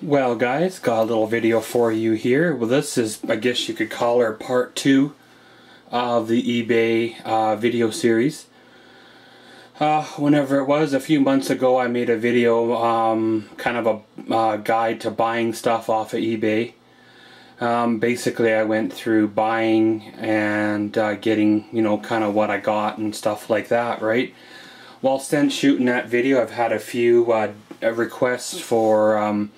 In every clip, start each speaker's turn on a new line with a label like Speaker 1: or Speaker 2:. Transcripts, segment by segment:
Speaker 1: Well guys, got a little video for you here. Well, this is, I guess you could call her part 2 of the eBay video series. Whenever it was, a few months ago, I made a video, kind of a guide to buying stuff off of eBay. Basically I went through buying and getting, you know, kind of what I got and stuff like that, right? Well, since shooting that video, I've had a few requests for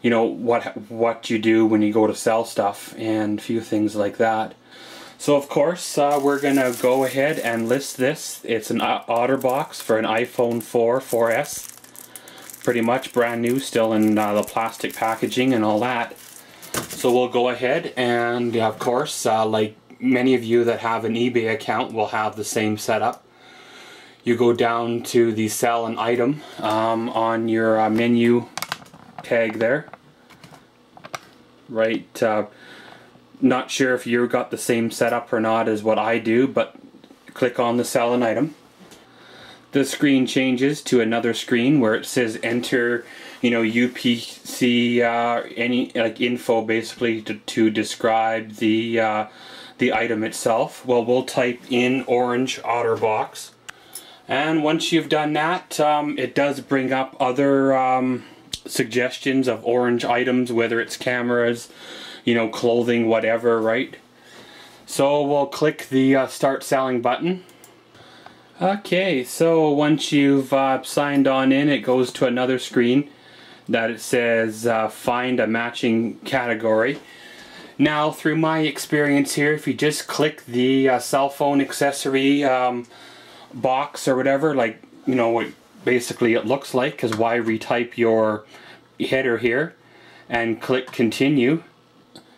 Speaker 1: you know, what you do when you go to sell stuff and a few things like that. So of course we're gonna go ahead and list this. It's an OtterBox for an iPhone 4S, pretty much brand new, still in the plastic packaging and all that. So we'll go ahead and of course like many of you that have an eBay account will have the same setup. You go down to the sell an item on your menu tag there, right? Not sure if you got the same setup or not as what I do, but click on the sell an item. The screen changes to another screen where it says enter, you know, UPC, any like info basically to describe the item itself. Well, we'll type in orange OtterBox, and once you've done that, it does bring up other suggestions of orange items, whether it's cameras, you know, clothing, whatever, right? So we'll click the start selling button. Okay, so once you've signed on in, it goes to another screen that it says find a matching category. Now, through my experience here, if you just click the cell phone accessory box or whatever, like, you know, what basically it looks like, because why retype your header here, and click continue.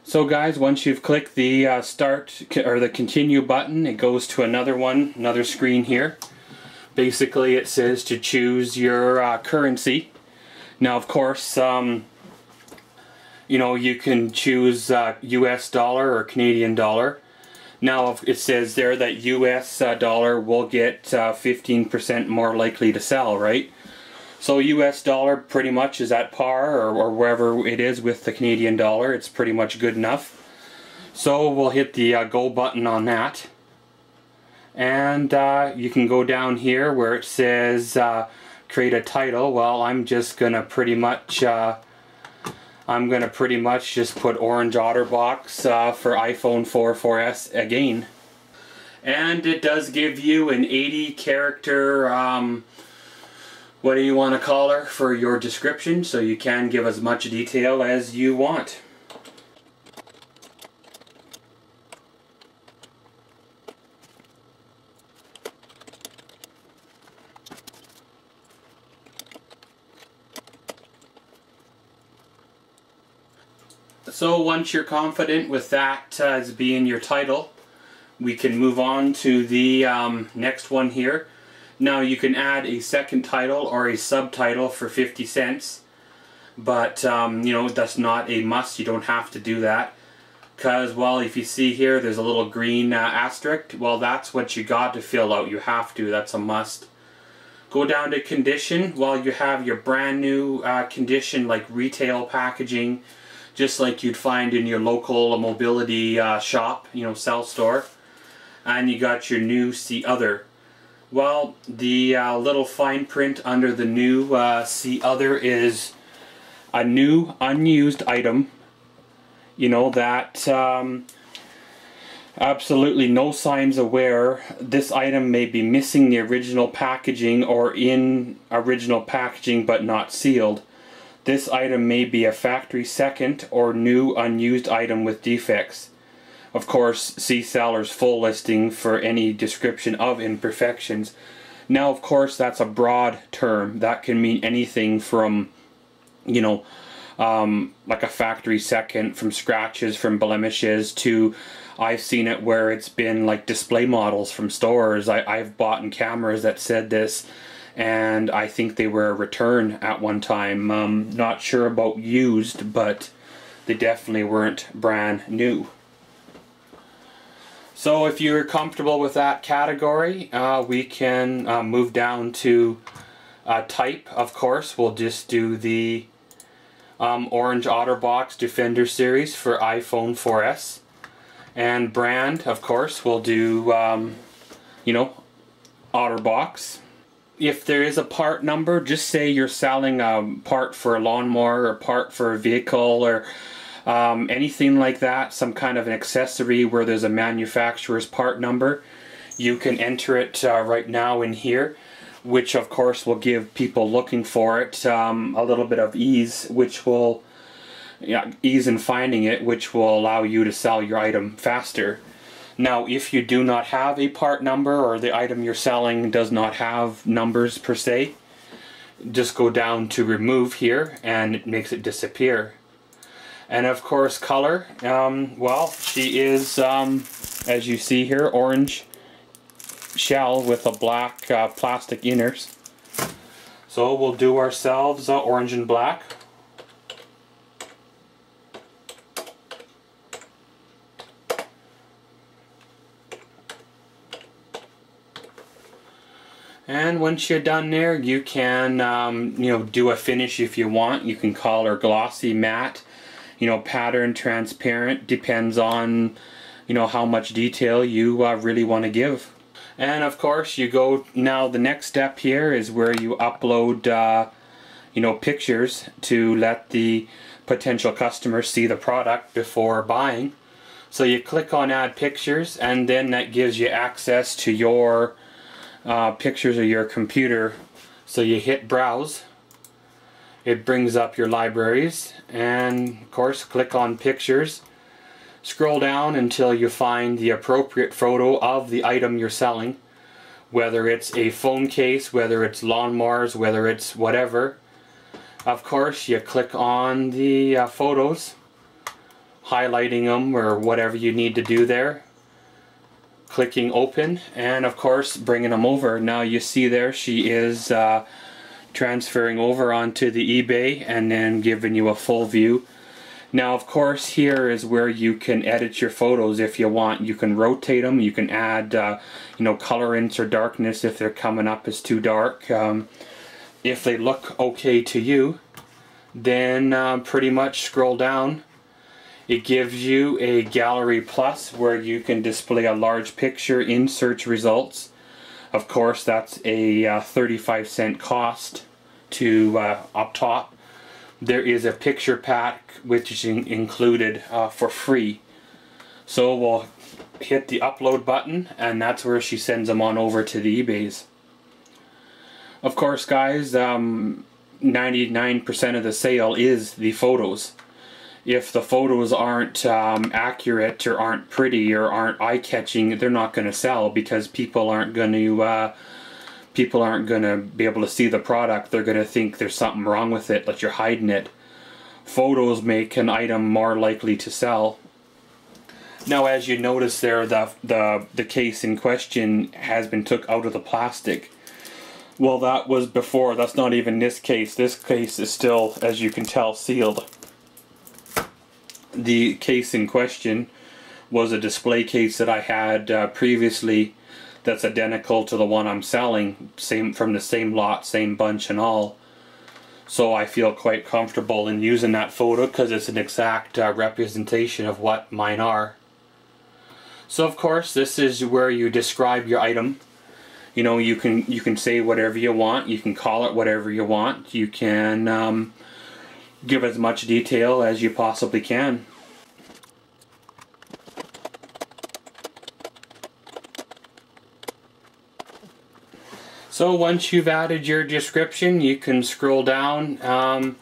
Speaker 1: So guys, once you've clicked the start or the continue button, it goes to another screen here. Basically it says to choose your currency. Now of course you know, you can choose US dollar or Canadian dollar. Now it says there that US dollar will get 15% more likely to sell, right? So US dollar pretty much is at par or wherever it is with the Canadian dollar. It's pretty much good enough. So we'll hit the go button on that. And you can go down here where it says create a title. Well, I'm just gonna pretty much just put orange OtterBox for iPhone 4S again. And it does give you an 80 character what do you want to call her for your description, so you can give as much detail as you want. So once you're confident with that as being your title, we can move on to the next one here. Now you can add a second title or a subtitle for 50 cents, but you know, that's not a must. You don't have to do that, because, well, if you see here there's a little green asterisk. Well, that's what you got to fill out. You have to, that's a must. Go down to condition. Well, you have your brand new condition, like retail packaging, just like you'd find in your local mobility shop, you know, cell store. And you got your new see other. Well, the little fine print under the new see other is a new unused item, you know, that absolutely no signs of wear. This item may be missing the original packaging or in original packaging but not sealed. This item may be a factory second or new unused item with defects. Of course, see seller's full listing for any description of imperfections. Now, of course, that's a broad term. That can mean anything from, you know, like a factory second, from scratches, from blemishes, to I've seen it where it's been like display models from stores. I've bought in cameras that said this, and I think they were a return at one time. Not sure about used, but they definitely weren't brand new. So if you're comfortable with that category, we can move down to type. Of course, we'll just do the Orange OtterBox Defender series for iPhone 4S. And brand, of course, we'll do, you know, OtterBox. If there is a part number, just say you're selling a part for a lawnmower or a part for a vehicle or anything like that, some kind of an accessory where there's a manufacturer's part number. You can enter it right now in here, which of course will give people looking for it a little bit of ease, which will ease in finding it, which will allow you to sell your item faster. Now, if you do not have a part number or the item you're selling does not have numbers per se, just go down to remove here and it makes it disappear. And of course color, well, she is, as you see here, orange shell with a black plastic inners. So we'll do ourselves orange and black. And once you're done there, you can you know, do a finish if you want. You can call her glossy, matte, you know, pattern, transparent, depends on, you know, how much detail you really want to give. And of course you go, now the next step here is where you upload you know, pictures to let the potential customer see the product before buying. So you click on add pictures, and then that gives you access to your pictures of your computer. So you hit browse, it brings up your libraries, and of course click on pictures, scroll down until you find the appropriate photo of the item you're selling, whether it's a phone case, whether it's lawnmowers, whether it's whatever. Of course you click on the photos, highlighting them or whatever you need to do there, clicking open, and of course bringing them over. Now you see there she is transferring over onto the eBay and then giving you a full view. Now of course here is where you can edit your photos if you want. You can rotate them, you can add you know, colorants or darkness if they're coming up as too dark. If they look okay to you, then pretty much scroll down. It gives you a gallery plus where you can display a large picture in search results. Of course that's a 35-cent cost to up top. There is a picture pack which is included for free. So we'll hit the upload button, and that's where she sends them on over to the eBays. Of course guys, 99% of the sale is the photos. If the photos aren't accurate or aren't pretty or aren't eye-catching, they're not going to sell, because people aren't going to be able to see the product. They're going to think there's something wrong with it, that you're hiding it. Photos make an item more likely to sell. Now as you notice there, the case in question has been took out of the plastic. Well, that was before. That's not even this case. This case is still, as you can tell, sealed. The case in question was a display case that I had previously that's identical to the one I'm selling, same from the same lot, same bunch and all. So I feel quite comfortable in using that photo because it's an exact representation of what mine are. So of course this is where you describe your item. You know, you can say whatever you want, you can call it whatever you want, you can give as much detail as you possibly can. So once you've added your description, you can scroll down.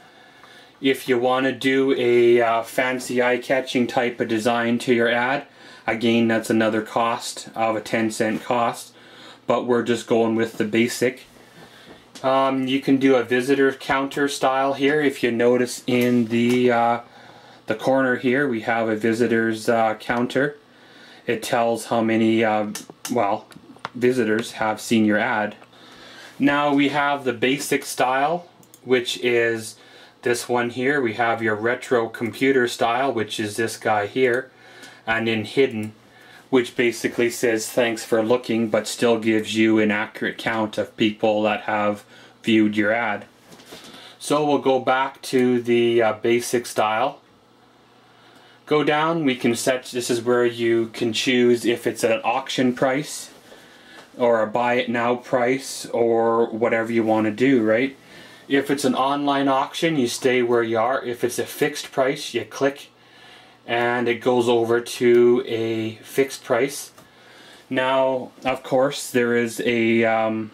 Speaker 1: If you want to do a fancy eye-catching type of design to your ad, again that's another cost of a 10-cent cost, but we're just going with the basic. You can do a visitor counter style here. If you notice in the corner here, we have a visitor's counter. It tells how many well, visitors have seen your ad. Now we have the basic style, which is this one here. We have your retro computer style, which is this guy here, and in hidden, which basically says thanks for looking, but still gives you an accurate count of people that have viewed your ad. So we'll go back to the basic style. Go down, we can set, this is where you can choose if it's an auction price or a buy it now price or whatever you want to do, right? If it's an online auction, you stay where you are. If it's a fixed price, you click and it goes over to a fixed price. Now, of course, there is a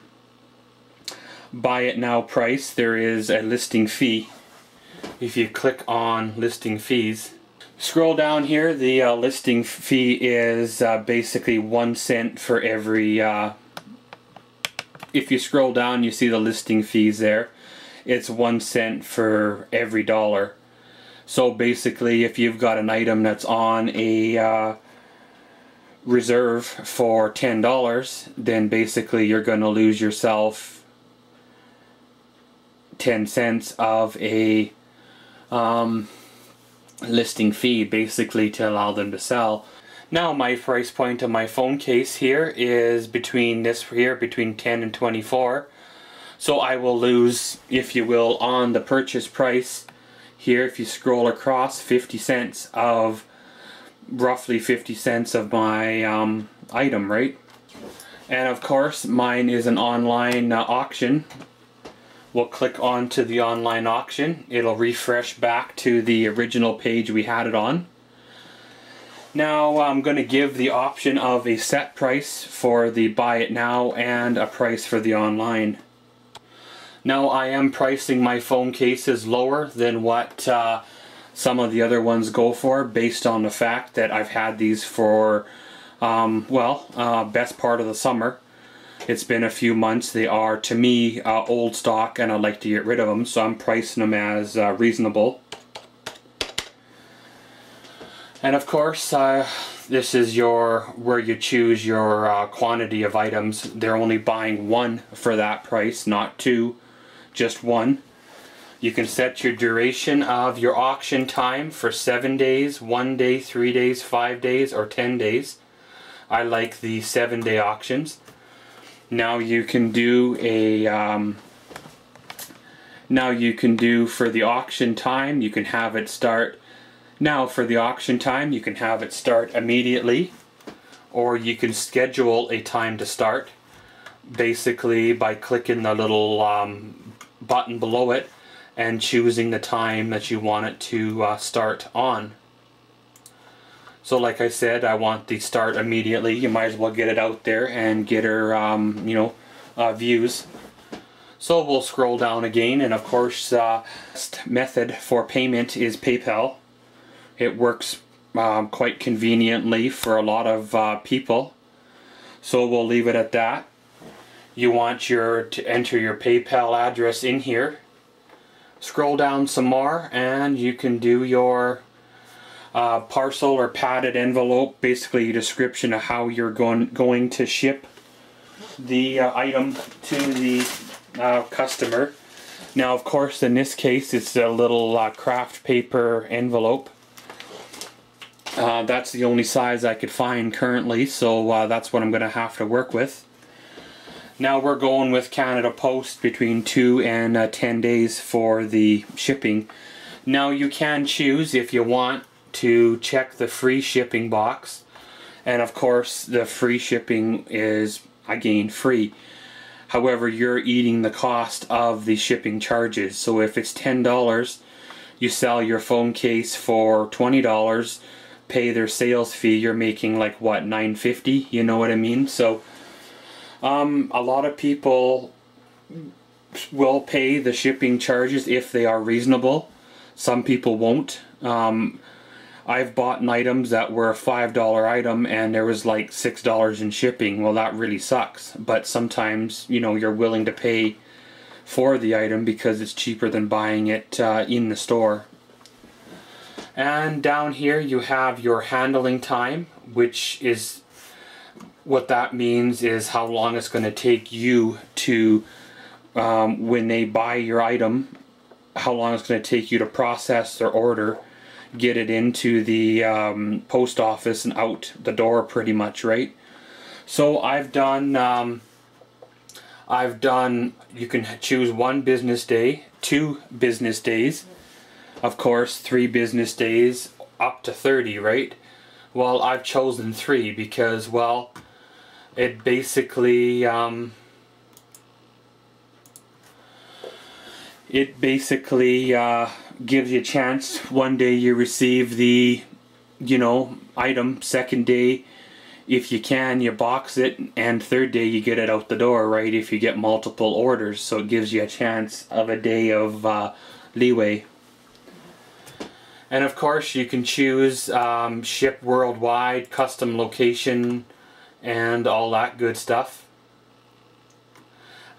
Speaker 1: buy it now price. There is a listing fee. If you click on listing fees, scroll down here, the listing fee is basically 1 cent for every, if you scroll down you see the listing fees there. It's 1 cent for every dollar. So basically if you've got an item that's on a reserve for $10, then basically you're going to lose yourself 10 cents of a listing fee, basically, to allow them to sell. Now my price point of my phone case here is between this here, between 10 and 24. So I will lose, if you will, on the purchase price here, if you scroll across, 50 cents of, roughly 50 cents of my item, right? And of course mine is an online auction. We'll click on to the online auction. It'll refresh back to the original page we had it on. Now I'm going to give the option of a set price for the buy it now and a price for the online. Now I am pricing my phone cases lower than what some of the other ones go for, based on the fact that I've had these for best part of the summer. It's been a few months. They are, to me, old stock, and I'd like to get rid of them, so I'm pricing them as reasonable. And of course, this is where you choose your quantity of items. They're only buying one for that price, not two, just one. You can set your duration of your auction time for 7 days, 1 day, 3 days, 5 days, or 10 days. I like the 7-day auctions. Now you can do a for the auction time, you can have it start now. For the auction time, you can have it start immediately, or you can schedule a time to start, basically by clicking the little button below it and choosing the time that you want it to start on. So like I said, I want the start immediately. You might as well get it out there and get her, views. So we'll scroll down again, and of course, method for payment is PayPal. It works quite conveniently for a lot of people. So we'll leave it at that. You want to enter your PayPal address in here. Scroll down some more, and you can do your parcel or padded envelope, basically a description of how you're going to ship the item to the customer. Now of course in this case it's a little craft paper envelope. That's the only size I could find currently, so that's what I'm going to have to work with. Now we're going with Canada Post, between 2 and 10 days for the shipping. Now you can choose, if you want, to check the free shipping box, and of course the free shipping is again free. However, you're eating the cost of the shipping charges. So if it's $10, you sell your phone case for $20, pay their sales fee, you're making like what, $9.50, you know what I mean? So a lot of people will pay the shipping charges if they are reasonable. Some people won't. I've bought items that were a $5 item and there was like $6 in shipping. Well, that really sucks. But sometimes, you know, you're willing to pay for the item because it's cheaper than buying it in the store. And down here you have your handling time, which is, what that means is how long it's going to take you to, when they buy your item, how long it's going to take you to process their order, get it into the post office and out the door pretty much, right? So I've done I've done, you can choose 1 business day, 2 business days, of course 3 business days, up to 30, right? Well, I've chosen 3 because, well, it basically gives you a chance. One day you receive the, you know, item, second day, if you can, you box it, and third day you get it out the door, right, if you get multiple orders. So it gives you a chance of a day of leeway. And of course you can choose ship worldwide, custom location, and all that good stuff.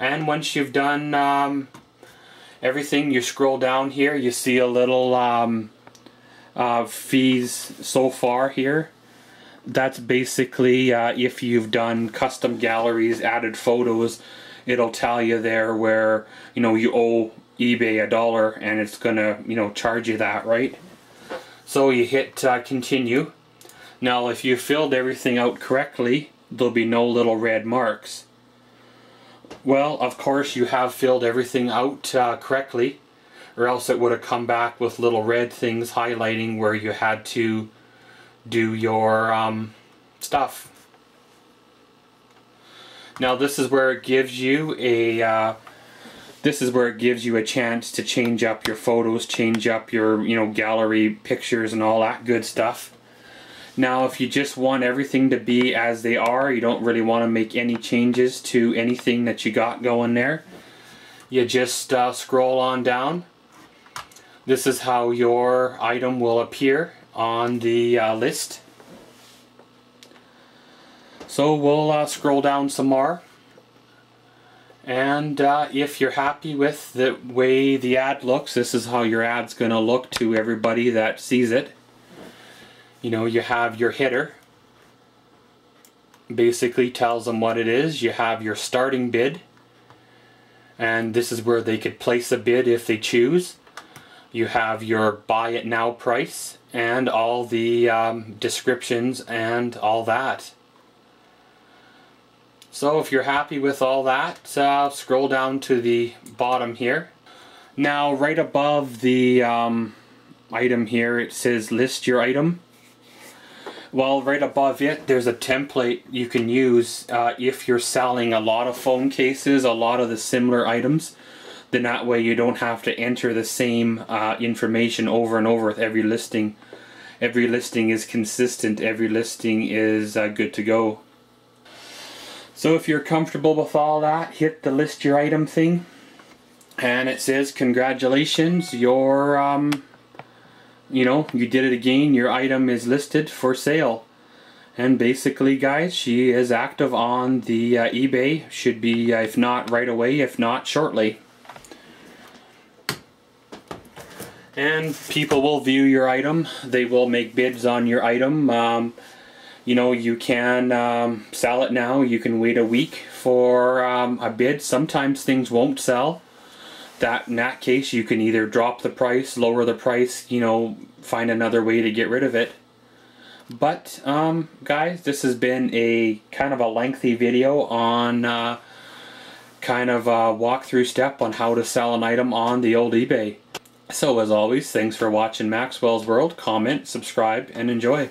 Speaker 1: And once you've done everything, you scroll down here, you see a little fees so far here. That's basically if you've done custom galleries, added photos, it'll tell you there where, you know, you owe eBay $1 and it's gonna, you know, charge you that, right? So you hit continue. Now if you filled everything out correctly, there'll be no little red marks. Well, of course you have filled everything out correctly, or else it would have come back with little red things highlighting where you had to do your stuff. Now this is where it gives you a chance to change up your photos, change up your, you know, gallery pictures and all that good stuff. Now if you just want everything to be as they are, you don't really want to make any changes to anything that you got going there, you just scroll on down. This is how your item will appear on the list. So we'll scroll down some more, and if you're happy with the way the ad looks, this is how your ad's gonna look to everybody that sees it. You know, you have your header, basically tells them what it is. You have your starting bid, and this is where they could place a bid if they choose. You have your buy it now price and all the descriptions and all that. So if you're happy with all that, scroll down to the bottom here. Now right above the item here, it says list your item. Well, right above it there's a template you can use if you're selling a lot of phone cases, a lot of the similar items. Then that way you don't have to enter the same information over and over with every listing. Every listing is consistent, every listing is good to go. So if you're comfortable with all that, hit the list your item thing, and it says congratulations, your you know, you did it again, your item is listed for sale. And basically guys, she is active on the eBay, should be if not right away, if not shortly. And people will view your item, they will make bids on your item. You know, you can sell it now, you can wait a week for a bid. Sometimes things won't sell. In that case you can either drop the price, lower the price, you know, find another way to get rid of it. But guys, this has been a kind of a lengthy video on kind of a walkthrough step on how to sell an item on the old eBay. So as always, thanks for watching Maxwell's World. Comment, subscribe, and enjoy.